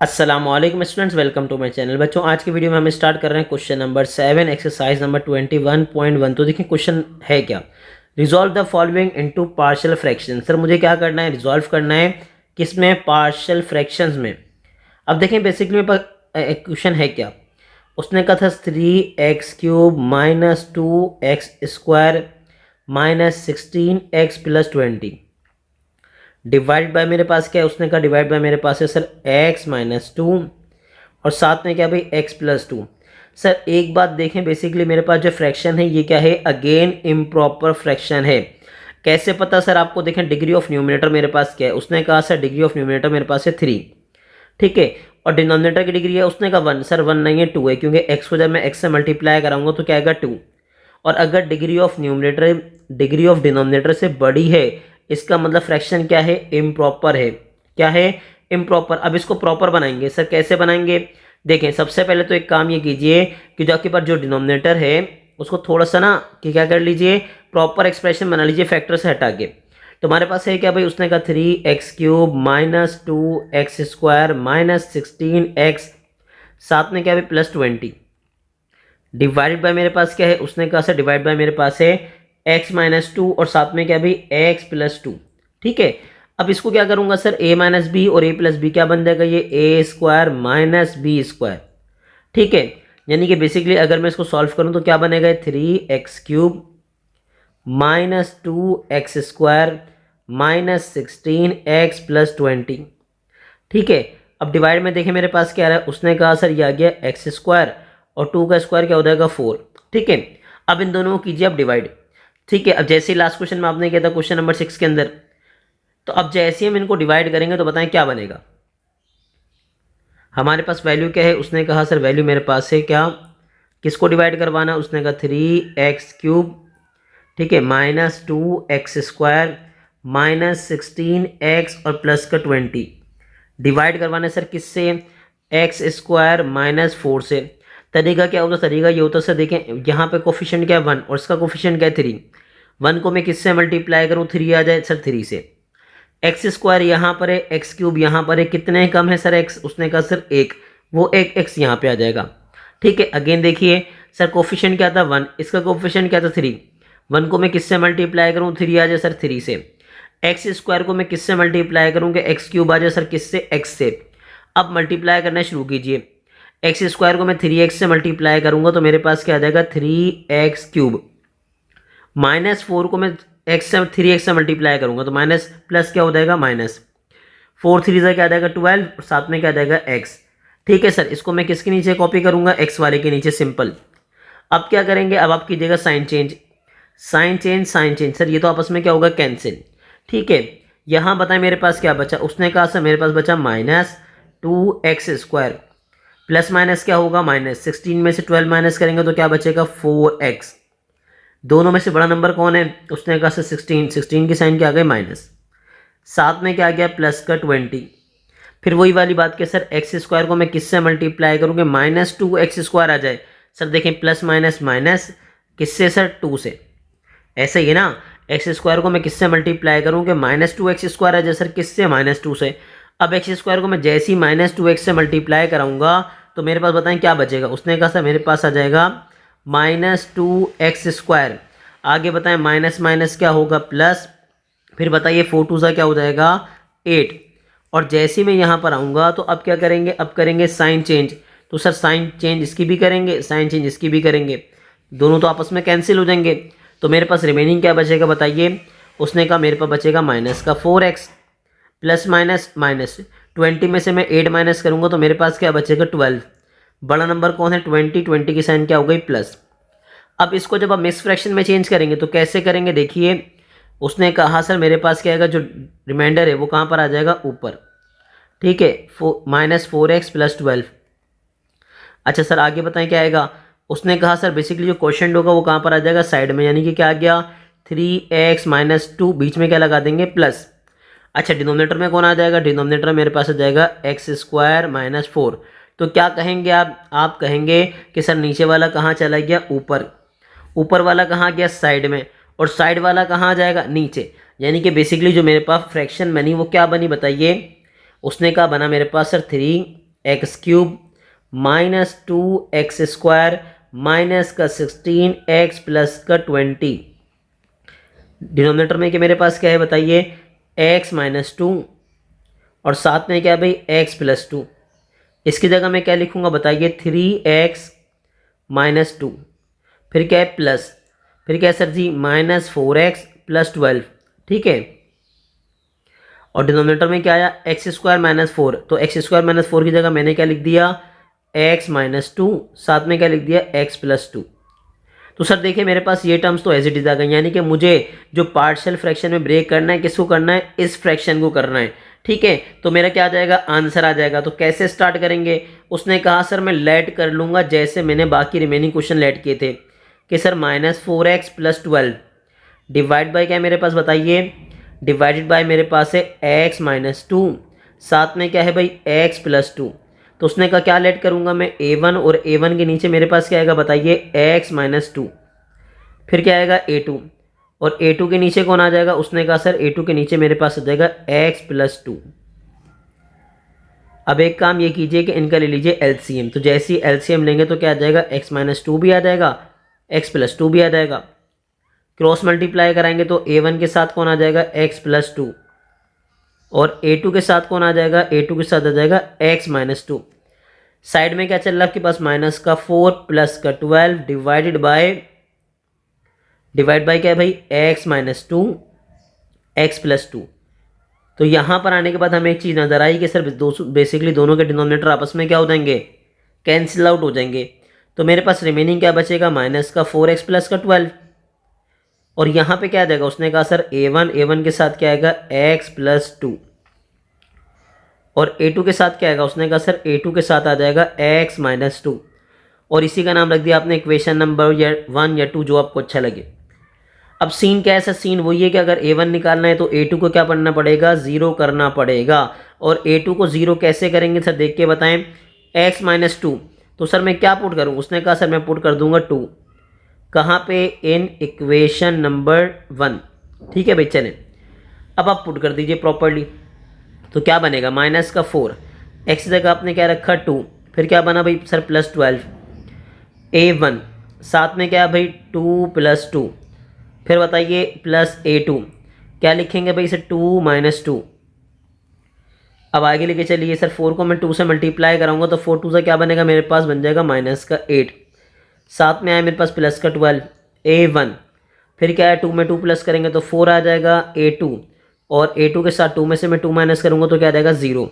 अस्सलामुअलैकुम students, welcome to my channel. बच्चों, आज की वीडियो में हम स्टार्ट कर रहे हैं क्वेश्चन नंबर 7 एक्सरसाइज नंबर 21.1। तो देखिए क्वेश्चन है क्या, resolve the following into partial fraction. Sir मुझे क्या करना है, रिजॉल्व करना है किसमें, पार्शियल फ्रैक्शंस में। अब देखें बेसिकली मेरे पास क्वेश्चन है क्या, उसने कहा था 3x³ minus 2x² minus 16x+20 divide by मेरे पास क्या है, उसने कहा डिवाइड बाय मेरे पास है सर x-2 और साथ में क्या भाई x+2। सर एक बात देखें, बेसिकली मेरे पास जो फ्रैक्शन है ये क्या है, अगेन इम्प्रॉपर फ्रैक्शन है। कैसे पता सर आपको, देखें डिग्री ऑफ न्यूमरेटर मेरे पास क्या है, उसने कहा सर डिग्री ऑफ न्यूमरेटर मेरे पास है 3, ठीक है, और डिनोमिनेटर की डिग्री है उसने कहा 1। सर 1 नहीं है 2 है, क्योंकि x को जब मैं x से मल्टीप्लाई कराऊंगा तो क्या आएगा 2। और अगर degree of numerator degree of denominator से बड़ी है, इसका मतलब फ्रैक्शन क्या है, इम्प्रॉपर है। क्या है, इम्प्रॉपर। अब इसको प्रॉपर बनाएंगे। सर कैसे बनाएंगे, देखें सबसे पहले तो एक काम ये कीजिए कि जो आपके पास जो डिनोमिनेटर है उसको थोड़ा सा ना कि क्या कर लीजिए, प्रॉपर एक्सप्रेशन बना लीजिए फैक्टर से हटा के। तो हमारे पास है क्या भाई, उसने कहा 3x³ minus 2x² minus 16x साथ में क्या भाई +20 डिवाइडेड बाय मेरे पास क्या है, उसने कहा सर डिवाइड बाय मेरे पास है x-2 और साथ में क्या भाई x+2, ठीक है। अब इसको क्या करूंगा सर, a-b और a+b क्या बन जाएगा, ये a² माइनस b², ठीक है। यानी कि बेसिकली अगर मैं इसको सॉल्व करूं तो क्या बनेगा, 3x³ minus 2x² minus 16x+20, ठीक है। अब डिवाइड में देखें मेरे पास क्या आ रहा है, उसने कहा सर ये आ गया x² और 2 का स्क्वायर क्या हो जाएगा 4, ठीक है। अब इन दोनों को कीजिए आप डिवाइड, ठीक है। अब जैसे ही लास्ट क्वेश्चन में आपने किया था क्वेश्चन नंबर 6 के अंदर, तो अब जैसे ही हम इनको डिवाइड करेंगे तो बताएं क्या बनेगा। हमारे पास वैल्यू क्या है, उसने कहा सर वैल्यू मेरे पास है क्या, किसको डिवाइड करवाना, उसने कहा 3x³, ठीक है, माइनस 2x² माइनस 16x और प्लस का 20 डिवाइड करवाना सर किससे, x² माइनस 4 से। तरीका क्या होता, तरीका ये होता सर, देखें यहाँ पे कोफिशिएंट क्या है 1 और इसका कोफिशिएंट क्या है 3। 1 को मैं किससे मल्टीप्लाई करूँ, 3 आ जाए सर 3 से। x² यहाँ पर है, x³ यहाँ पर है, कितने कम है सर x, उसने कहा सर 1, वो एक x यहाँ पे आ जाएगा, ठीक है। अगेन देखिए सर कोफिशिएंट क्या था 1, इसका कोफिशिएंट क्या था 3। 1 को मैं किससे मल्टीप्लाई करूँ, 3 आ जाए सर 3 से। x² को मैं किससे मल्टीप्लाई करूँगा, x³ आ जाए सर किससे, x से। अब मल्टीप्लाई करना शुरू कीजिए, x² को मैं 3x से मल्टीप्लाई करूंगा तो मेरे पास क्या आ जाएगा 3x³ माइनस 4 को मैं x से 3x से मल्टीप्लाई करूंगा तो माइनस प्लस क्या हो जाएगा माइनस 4 3 से क्या आ जाएगा 12 और साथ में क्या आ जाएगा x, ठीक है सर। इसको मैं किसके नीचे कॉपी करूंगा, x वाले के नीचे, सिंपल। अब क्या करेंगे, अब आप कीजिएगा sign change, sign change sign change, sir ये तो आपस में क्या होगा कैंसिल, ठीक है। यहाँ बताएं मेरे पास क्या बचा, उसने कहा सर मेरे पास बचा माइनस 2x² प्लस माइनस क्या होगा माइनस 16 में से 12 माइनस करेंगे तो क्या बचेगा 4x। दोनों में से बड़ा नंबर कौन है, उसने कहा सर 16, 16 की साइन क्या आ गई माइनस, साथ में क्या आ गया प्लस का 20। फिर वही वाली बात कि सर x² को मैं किससे मल्टीप्लाई करूँगा, माइनस 2x² आ जाए। सर देखें प्लस माइनस माइनस किससे सर 2 से, ऐसे ही ना। x² को मैं किससे मल्टीप्लाई करूँगा, माइनस 2x² आ जाए सर किससे, माइनस 2 से। अब x² को मैं जैसे ही माइनस 2x से मल्टीप्लाई कराऊंगा तो मेरे पास बताएं क्या बचेगा, उसने कहा सर मेरे पास आ जाएगा माइनस 2x²। आगे बताएं माइनस माइनस क्या होगा प्लस, फिर बताइए 4 2 सा क्या हो जाएगा 8। और जैसे ही मैं यहाँ पर आऊँगा तो अब क्या करेंगे, अब करेंगे साइन चेंज। तो सर साइन चेंज इसकी भी करेंगे, साइन चेंज इसकी भी करेंगे, दोनों तो आपस में कैंसिल हो जाएंगे। तो मेरे पास रिमेनिंग क्या बचेगा बताइए, उसने कहा मेरे पास बचेगा माइनस का 4x प्लस माइनस माइनस 20 में से मैं 8 माइनस करूंगा तो मेरे पास क्या बचेगा 12। बड़ा नंबर कौन है 20, 20 की साइन क्या हो गई प्लस। अब इसको जब आप मिक्स फ्रैक्शन में चेंज करेंगे तो कैसे करेंगे, देखिए उसने कहा सर मेरे पास क्या आएगा, जो रिमाइंडर है वो कहाँ पर आ जाएगा ऊपर, ठीक है, माइनस 4x प्लस 12। अच्छा सर आगे बताएं क्या आएगा, उसने कहा सर बेसिकली जो क्वेश्चन होगा वो कहाँ पर आ जाएगा साइड में, यानी कि क्या आ गया 3x माइनस 2, बीच में क्या लगा देंगे प्लस। अच्छा डिनोमिनेटर में कौन आ जाएगा, डिनोमिनेटर में मेरे पास आ जाएगा x² माइनस 4। तो क्या कहेंगे आप कहेंगे कि सर नीचे वाला कहाँ चला गया ऊपर, ऊपर वाला कहाँ गया साइड में, और साइड वाला कहाँ आ जाएगा नीचे। यानी कि बेसिकली जो मेरे पास फ्रैक्शन बनी वो क्या बनी बताइए, उसने कहा बना मेरे पास sir X cube minus 2x² minus का 16x प्लस का 20। डिनोमिनेटर में कि मेरे पास क्या है बताइए, x माइनस 2 और साथ में क्या है भाई x प्लस 2। इसकी जगह मैं क्या लिखूंगा बताइए, 3x माइनस 2, फिर क्या है प्लस, फिर क्या है सर जी माइनस 4x प्लस 12। ठीक है, और डिनोमिनेटर में क्या आया, x² माइनस 4, तो x² माइनस 4 की जगह मैंने क्या लिख दिया, x माइनस 2, साथ में क्या लिख दिया x प्लस 2। तो सर देखिए मेरे पास ये टर्म्स तो एज इट इज आ गई, यानी कि मुझे जो पार्शियल फ्रैक्शन में ब्रेक करना है किसको करना है, इस फ्रैक्शन को करना है। ठीक है, तो मेरा क्या आ जाएगा, आंसर आ जाएगा। तो कैसे स्टार्ट करेंगे, उसने कहा सर मैं लेट कर लूँगा जैसे मैंने बाकी रिमेनिंग क्वेश्चन लेट किए थे कि sir minus 4x plus 12 divide by क्या है मेरे पास बताइए, डिवाइडेड बाय मेरे पास है x माइनस 2, साथ में क्या है भाई x प्लस 2। तो उसने कहा क्या लेट करूँगा मैं, a1, और a1 के नीचे मेरे पास क्या आएगा बताइए, x माइनस 2, फिर क्या आएगा a2, और a2 के नीचे कौन आ जाएगा, उसने कहा सर a2 के नीचे मेरे पास आ जाएगा x प्लस 2। अब एक काम ये कीजिए कि इनका ले लीजिए LCM, तो जैसे ही LCM लेंगे तो क्या आ जाएगा, x माइनस 2 भी आ जाएगा, x प्लस 2 भी आ जाएगा। क्रॉस मल्टीप्लाई कराएंगे तो a1 के साथ कौन आ जाएगा, x प्लस 2, और a2 के साथ कौन आ जाएगा, a2 के साथ आ जाएगा x माइनस 2। साइड में क्या चल रहा है आपके पास, माइनस का 4 प्लस का 12 डिवाइड बाय क्या है भाई, x माइनस 2 x प्लस 2। तो यहाँ पर आने के बाद हमें एक चीज़ नजर आई कि सर बेसिकली दोनों के डिनोमिनेटर आपस में क्या हो जाएंगे, कैंसिल आउट हो जाएंगे। तो मेरे पास रिमेनिंग क्या बचेगा, माइनस का 4x प्लस का 12, और यहाँ पे क्या आ जाएगा, उसने कहा सर a1 के साथ क्या आएगा, x प्लस 2, और a2 के साथ क्या आएगा, उसने कहा सर a2 के साथ आ जाएगा x माइनस 2, और इसी का नाम रख दिया आपने इक्वेशन नंबर 1 या 2, जो आपको अच्छा लगे। अब सीन क्या है सर, सीन वही है कि अगर a1 निकालना है तो a2 को क्या करना पड़ेगा, 0 करना पड़ेगा। और a2 को 0 कैसे करेंगे सर, देख के बताएं, x माइनस 2, तो सर मैं क्या पुट करूँ, उसने कहा सर मैं पुट कर दूंगा 2, कहाँ पे, इन इक्वेशन नंबर 1। ठीक है भाई, चलें अब आप पुट कर दीजिए प्रॉपरली। तो क्या बनेगा, माइनस का 4, एक्स जगह आपने क्या रखा 2, फिर क्या बना भाई सर प्लस 12, a1 साथ में क्या भाई 2 प्लस 2, फिर बताइए प्लस a2, क्या लिखेंगे भाई सर 2 माइनस 2। अब आगे लेके चलिए सर, 4 को मैं 2 से मल्टीप्लाई कराऊंगा तो 4 2 से क्या बनेगा, मेरे पास बन जाएगा माइनस का 8, साथ में आया मेरे पास प्लस का 12 a1, फिर क्या है 2 में 2 प्लस करेंगे तो 4 आ जाएगा a2, और a2 के साथ 2 में से मैं 2 माइनस करूँगा तो क्या आ जाएगा 0।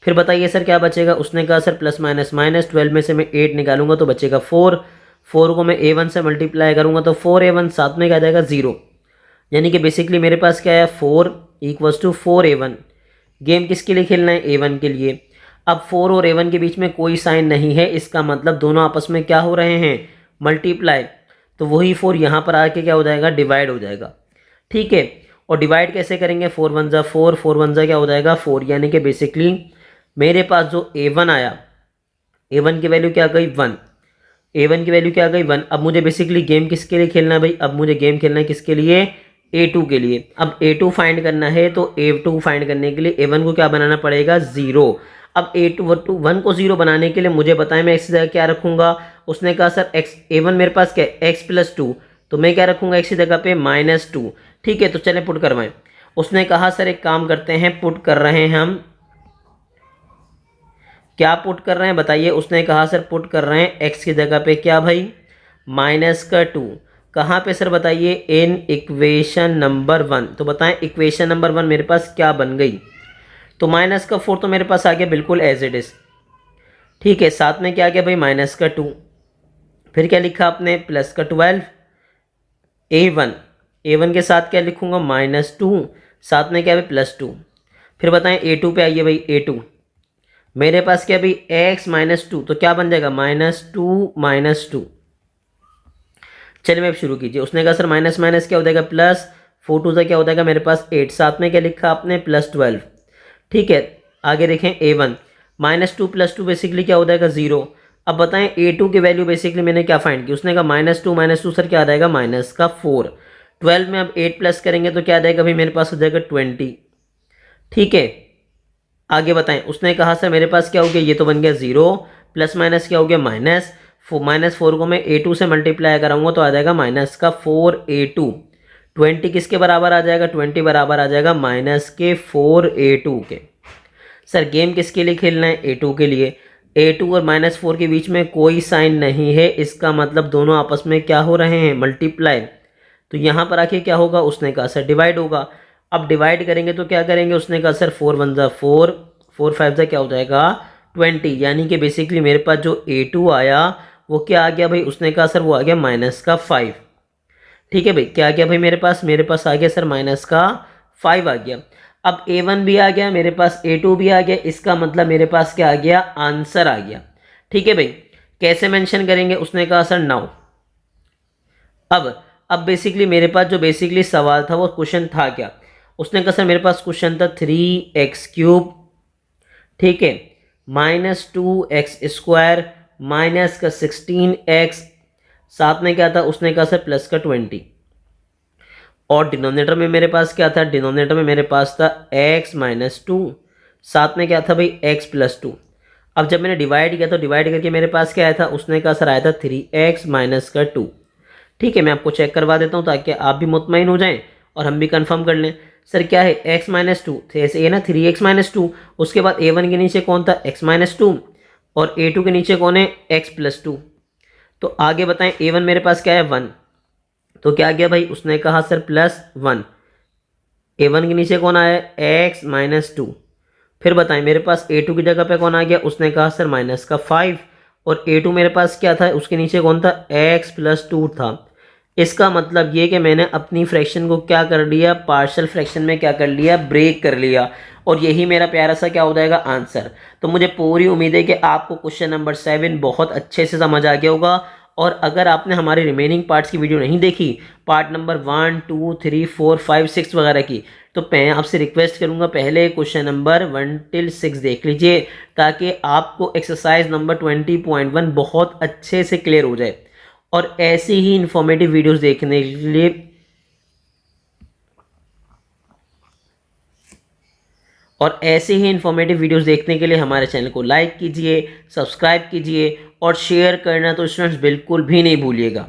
फिर बताइए सर क्या बचेगा, उसने कहा सर प्लस माइनस माइनस, 12 में से मैं 8 निकालूंगा तो बचेगा 4, 4 को मैं a1 से मल्टीप्लाई करूँगा तो 4a1, साथ में क्या आ जाएगा 0। यानी कि बेसिकली मेरे पास क्या है, 4 इक्वल्स टू 4a1। गेम किसके लिए खेलना है, a1 के लिए। अब 4 और a1 के बीच में कोई साइन नहीं है, इसका मतलब दोनों आपस में क्या हो रहे हैं, मल्टीप्लाई। तो वही 4 यहाँ पर आके क्या हो जाएगा, डिवाइड हो जाएगा। ठीक है, और डिवाइड कैसे करेंगे, 4 1 जा 4, 4 1 जा क्या हो जाएगा 4, यानी कि बेसिकली मेरे पास जो a1 आया, a1 की वैल्यू क्या गई 1, a1 की वैल्यू क्या गई 1। अब मुझे बेसिकली गेम किसके लिए खेलना है भाई, अब मुझे गेम खेलना है किसके लिए, a2 के लिए। अब a2 फाइंड करना है तो a2 फाइंड करने के लिए a1 को क्या बनाना पड़ेगा 0। अब a1 को 0 बनाने के लिए मुझे बताएं मैं x जगह क्या रखूंगा। उसने कहा सर x, a1 मेरे पास क्या है x प्लस 2, तो मैं क्या रखूंगा x की जगह पे माइनस 2। ठीक है, तो चले पुट करवाएं। उसने कहा सर एक काम करते हैं, पुट कर रहे हैं हम, क्या पुट कर रहे हैं बताइए। उसने कहा सर पुट कर रहे हैं x की जगह पे क्या भाई, माइनस का 2, कहाँ पे सर बताइए, इन इक्वेशन नंबर 1। तो बताएं इक्वेशन नंबर 1 मेरे पास क्या बन गई, तो माइनस का 4 तो मेरे पास आ गया बिल्कुल एज इट इज। ठीक है, साथ में क्या आ गया भाई माइनस का 2, फिर क्या लिखा आपने प्लस का 12, a1 के साथ क्या लिखूंगा माइनस 2, साथ में क्या भाई प्लस 2। फिर बताएं a2 पे आइए भाई, a2 मेरे पास क्या भाई x माइनस 2, तो क्या बन जाएगा माइनस 2। चलिए मैं अब शुरू कीजिए। उसने कहा सर माइनस माइनस क्या हो जाएगा प्लस, 4 2 से क्या हो जाएगा मेरे पास 8, साथ में क्या लिखा आपने प्लस 12। ठीक है, आगे देखें a1 माइनस 2 प्लस 2 बेसिकली क्या हो जाएगा 0। अब बताएं a2 की वैल्यू बेसिकली मैंने क्या फाइंड की। उसने कहा माइनस टू सर क्या आ जाएगा माइनस का 4, 12 में अब 8 प्लस करेंगे तो क्या आ जाएगा भाई मेरे पास हो जाएगा 20। ठीक है, आगे बताएं। उसने कहा सर मेरे पास क्या हो गया, ये तो बन गया 0, प्लस माइनस क्या हो गया माइनस, -4 को मैं a2 से मल्टीप्लाई कराऊंगा तो आ जाएगा माइनस का 4a2। 20 किसके बराबर आ जाएगा, 20 बराबर आ जाएगा माइनस के 4a2 के। सर गेम किसके लिए खेलना है, a2 के लिए। a2 और -4 के बीच में कोई साइन नहीं है, इसका मतलब दोनों आपस में क्या हो रहे हैं, मल्टीप्लाई। तो यहाँ पर आके क्या होगा, उसने कहा सर डिवाइड होगा। अब डिवाइड करेंगे तो क्या करेंगे, उसने कहा सर 4 1 ज़ा 4, 4 5 ज़ा क्या हो जाएगा 20, यानी कि बेसिकली मेरे पास जो a2 आया वो क्या आ गया भाई, उसने कहा सर वो आ गया माइनस का 5। ठीक है भाई, क्या आ गया भाई मेरे पास आ गया सर माइनस का 5 आ गया। अब a1 भी आ गया मेरे पास, a2 भी आ गया, इसका मतलब मेरे पास क्या आ गया, आंसर आ गया। ठीक है भाई, कैसे मेंशन करेंगे, उसने कहा सर नाउ। अब बेसिकली मेरे पास जो बेसिकली सवाल था वो क्वेश्चन था क्या, उसने कहा सर मेरे पास क्वेश्चन था 3x³ ठीक है -2x² माइनस का 16x, साथ में क्या था, उसने कहा सर प्लस का 20। और डिनोमिनेटर में मेरे पास क्या था, डिनोमिनेटर में मेरे पास था x - 2, साथ में क्या था भाई x + 2। अब जब मैंने डिवाइड किया तो डिवाइड करके मेरे पास क्या आया था, उसने कहा सर आया था 3x - का 2। ठीक है, मैं आपको चेक करवा देता हूँ ताकि आप भी मुतमईन हो जाएं और हम भी कंफर्म कर लें। सर क्या है x - 2 थे, ऐसे ये ना 3x - 2, उसके बाद a1 के नीचे कौन था x - 2 और a2 के नीचे कौन है x + 2। तो आगे बताएं, a1 मेरे पास क्या है 1, तो क्या गया भाई, उसने कहा सर +1, a1 के नीचे कौन आया x - 2। फिर बताएं मेरे पास a2 की जगह पे कौन आ गया, उसने कहा सर माइनस का 5, और a2 मेरे पास क्या था, उसके नीचे कौन था x + 2 था। इसका मतलब ये कि मैंने अपनी फ्रैक्शन को क्या कर लिया, पार्शियल फ्रैक्शन में क्या कर लिया, ब्रेक कर लिया, और यही मेरा प्यारा सा क्या हो जाएगा आंसर। तो मुझे पूरी उम्मीद है कि आपको क्वेश्चन नंबर 7 बहुत अच्छे से समझ आ गया होगा। और अगर आपने हमारे रिमेनिंग पार्ट्स की वीडियो नहीं देखी, पार्ट नंबर 1 2 3 4 5 6 वगैरह की, तो मैं आपसे रिक्वेस्ट करूंगा पहले क्वेश्चन नंबर 1 till 6 देख लीजिए, ताकि आपको एक्सरसाइज नंबर 20.1 बहुत अच्छे से क्लियर हो जाए। और ऐसी ही इंफॉर्मेटिव वीडियोस देखने के लिए देखने के लिए हमारे चैनल को लाइक कीजिए, सब्सक्राइब कीजिए और शेयर करना तो स्टूडेंट्स बिल्कुल भी नहीं भूलिएगा।